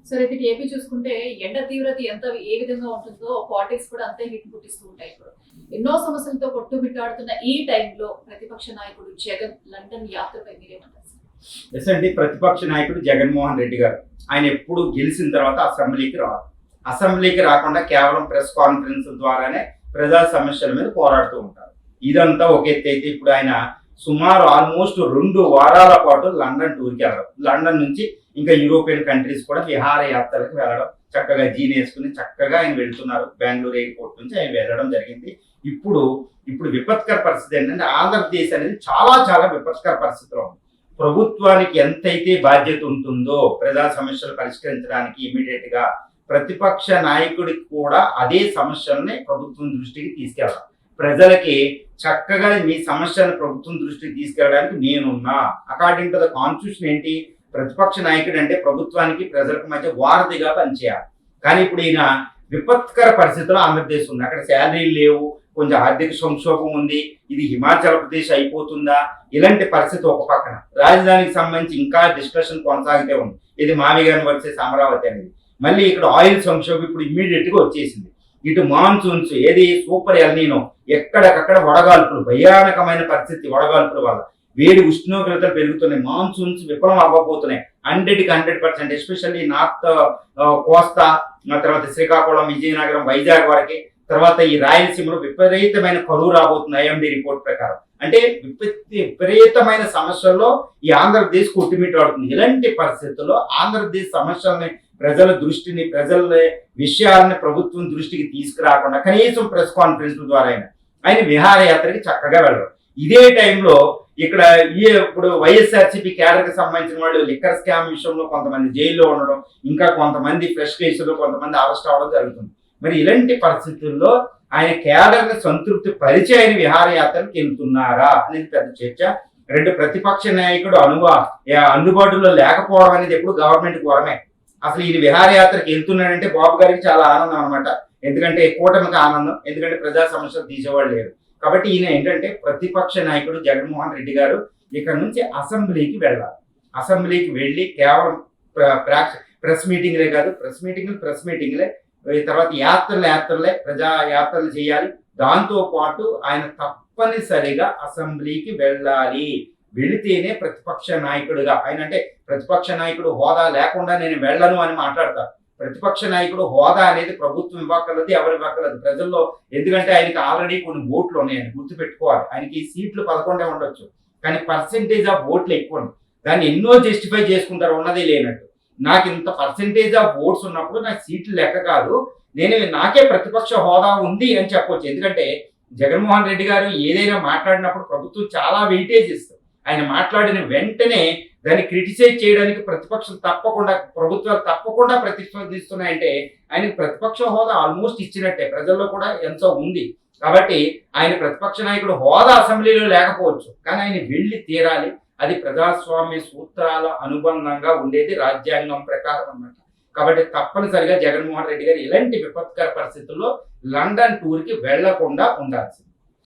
సరే ఇది ఏపీ చూసుకుంటే ఎండ తీవ్రత ఏ విధంగా ఉంటుందో పాలిటిక్స్ కూడా అంతే హిట్ పుట్టిస్తూ ఉంటాయి. ఇప్పుడు ఎన్నో సమస్యలతో కొట్టుమిట్టాడుతున్న ఈ టైంలో ప్రతిపక్ష నాయకుడు జగన్ లండన్ యాత్రపై మీరేమంటారు? ఎస్ అండి, ప్రతిపక్ష నాయకుడు జగన్మోహన్ రెడ్డి గారు ఆయన ఎప్పుడు గెలిచిన తర్వాత అసెంబ్లీకి రాకుండా కేవలం ప్రెస్ కాన్ఫరెన్స్ ద్వారానే ప్రజా సమస్యల మీద పోరాడుతూ ఉంటారు. ఇదంతా ఒక ఎత్తు అయితే ఇప్పుడు ఆయన సుమారు ఆల్మోస్ట్ 2 వారాల పాటు లండన్ టూర్కి వెళ్ళడం, లండన్ నుంచి ఇంకా యూరోపియన్ కంట్రీస్ కూడా విహారయాత్రలకు వెళ్ళడం, చక్కగా జీన్ వేసుకుని చక్కగా ఆయన వెళ్తున్నారు. బెంగళూరు ఎయిర్పోర్ట్ నుంచి ఆయన వెళ్ళడం జరిగింది. ఇప్పుడు విపత్కర పరిస్థితి ఏంటంటే ఆంధ్రప్రదేశ్ అనేది చాలా చాలా విపత్కర పరిస్థితిలో ఉంది. ప్రభుత్వానికి ఎంతైతే బాధ్యత ఉంటుందో ప్రజా సమస్యలు పరిష్కరించడానికి ఇమీడియట్ గా ప్రతిపక్ష నాయకుడికి కూడా అదే సమస్యల్ని ప్రభుత్వం దృష్టికి తీసుకెళ్ళాలి. ప్రజలకి చక్కగా మీ సమస్యలను ప్రభుత్వం దృష్టికి తీసుకెళ్ళడానికి నేనున్నా. అకార్డింగ్ టు ద కాన్స్టిట్యూషన్ ఏంటి, ప్రతిపక్ష నాయకుడు అంటే ప్రభుత్వానికి ప్రజలకు మధ్య వారధిగా పనిచేయాలి. కానీ ఇప్పుడు ఈయన విపత్కర పరిస్థితుల్లో ఆంధ్రప్రదేశ్ ఉంది. అక్కడ శాలరీలు లేవు, కొంచెం ఆర్థిక సంక్షోభం ఉంది. ఇది హిమాచల్ ప్రదేశ్ అయిపోతుందా? ఇలాంటి పరిస్థితి ఒక పక్కన. రాజధానికి సంబంధించి ఇంకా డిస్కషన్ కొనసాగితే ఉంది. ఇది మావిగాన్ వర్సెస్ అమరావతి అనేది. మళ్ళీ ఇక్కడ ఆయిల్ సంక్షోభం ఇప్పుడు ఇమ్మీడియట్ గా వచ్చేసింది. ఇటు మాన్సూన్స్ ఏది సూపర్ ఎల్నీనో, ఎక్కడికక్కడ వడగాల్పులు, భయానకమైన పరిస్థితి. వడగాల్పుల వల్ల వేడి ఉష్ణోగ్రతలు పెరుగుతున్నాయి. మాన్సూన్స్ విఫలం అవ్వబోతున్నాయి 100% ఎస్పెషల్లీ నార్త్ కోస్తా, తర్వాత శ్రీకాకుళం, విజయనగరం, వైజాగ్ వరకు, తర్వాత ఈ రాయలసీమలో విపరీతమైన కరువు రాబోతుంది ఐఎండీ రిపోర్ట్ ప్రకారం. అంటే విపరీతమైన సమస్యల్లో ఈ ఆంధ్రప్రదేశ్ కొట్టుమిట్టాడుతుంది. ఇలాంటి పరిస్థితుల్లో ఆంధ్రప్రదేశ్ సమస్యల్ని, ప్రజల దృష్టిని, ప్రజల విషయాలని ప్రభుత్వం దృష్టికి తీసుకురాకుండా కనీసం ప్రెస్ కాన్ఫరెన్స్ ద్వారా ఆయన విహారయాత్రకి చక్కగా వెళ్ళడం. ఇదే టైంలో ఇక్కడ ఇప్పుడు వైఎస్ఆర్సీపీ క్యాడర్కి సంబంధించిన వాళ్ళు లిక్కర్ స్కామ్ విషయంలో కొంతమంది జైల్లో ఉండడం, ఇంకా కొంతమంది ఫ్రెష్ కేసులో కొంతమంది అరెస్ట్ అవ్వడం జరుగుతుంది. మరి ఇలాంటి పరిస్థితుల్లో ఆయన క్యాడర్ని సంతృప్తి పరిచి ఆయన విహారయాత్రకి వెళ్తున్నారా అనేది పెద్ద చర్చ. 2 ప్రతిపక్ష నాయకుడు అందుబాటులో లేకపోవడం అనేది ఎప్పుడు గవర్నమెంట్ వరమే. అసలు ఈయన విహారయాత్రకి వెళ్తున్నాడంటే బాబు గారికి చాలా ఆనందం అనమాట. ఎందుకంటే కూటమికి ఆనందం, ఎందుకంటే ప్రజా సమస్యలు తీసేవాళ్ళు లేరు. కాబట్టి ఈయన ఏంటంటే ప్రతిపక్ష నాయకుడు జగన్మోహన్ రెడ్డి గారు ఇక్కడ నుంచి అసెంబ్లీకి వెళ్ళాలి. అసెంబ్లీకి వెళ్ళి కేవలం ప్రెస్ మీటింగ్లే కాదు, ప్రెస్ మీటింగ్లే తర్వాత యాత్రలే ప్రజా యాత్రలు చేయాలి. దాంతో పాటు ఆయన తప్పనిసరిగా అసెంబ్లీకి వెళ్ళాలి. వెళితేనే ప్రతిపక్ష నాయకుడిగా ఆయన, అంటే ప్రతిపక్ష నాయకుడు హోదా లేకుండా నేను వెళ్ళను అని మాట్లాడతారు. ప్రతిపక్ష నాయకుడు హోదా అనేది ప్రభుత్వం ఇవ్వక్కర్లేదు, ఎవరు ఇవ్వక్కర్లేదు ప్రజల్లో. ఎందుకంటే ఆయనకి ఆల్రెడీ కొన్ని ఓట్లు ఉన్నాయని గుర్తుపెట్టుకోవాలి. ఆయనకి సీట్లు 11 ఉండొచ్చు, కానీ పర్సెంటేజ్ ఆఫ్ ఓట్లు ఎక్కువ. దాన్ని ఎన్నో జస్టిఫై చేసుకుంటారు ఉన్నది లేనట్టు. నాకు ఇంత పర్సెంటేజ్ ఆఫ్ ఓట్స్ ఉన్నప్పుడు నాకు సీట్లు లెక్క కాదు, నాకే ప్రతిపక్ష హోదా ఉంది అని చెప్పొచ్చు. ఎందుకంటే జగన్మోహన్ రెడ్డి గారు ఏదైనా మాట్లాడినప్పుడు ప్రభుత్వం చాలా వెయిటేజ్ ఇస్తుంది. ఆయన మాట్లాడిన వెంటనే దాన్ని క్రిటిసైజ్ చేయడానికి ప్రభుత్వాలు తప్పకుండా ప్రతిస్పందిస్తున్నాయంటే ఆయనకు ప్రతిపక్ష హోదా ఆల్మోస్ట్ ఇచ్చినట్టే, ప్రజల్లో కూడా ఎంతో ఉంది. కాబట్టి ఆయన ప్రతిపక్ష నాయకుడు హోదా అసెంబ్లీలో లేకపోవచ్చు, కానీ ఆయన వెళ్ళి తీరాలి. అది ప్రజాస్వామ్య సూత్రాల అనుబంధంగా ఉండేది రాజ్యాంగం ప్రకారం అన్నమాట. కాబట్టి తప్పనిసరిగా జగన్మోహన్ రెడ్డి గారు ఇలాంటి విపత్కర పరిస్థితుల్లో లండన్ టూర్కి వెళ్లకుండా ఉండాల్సింది.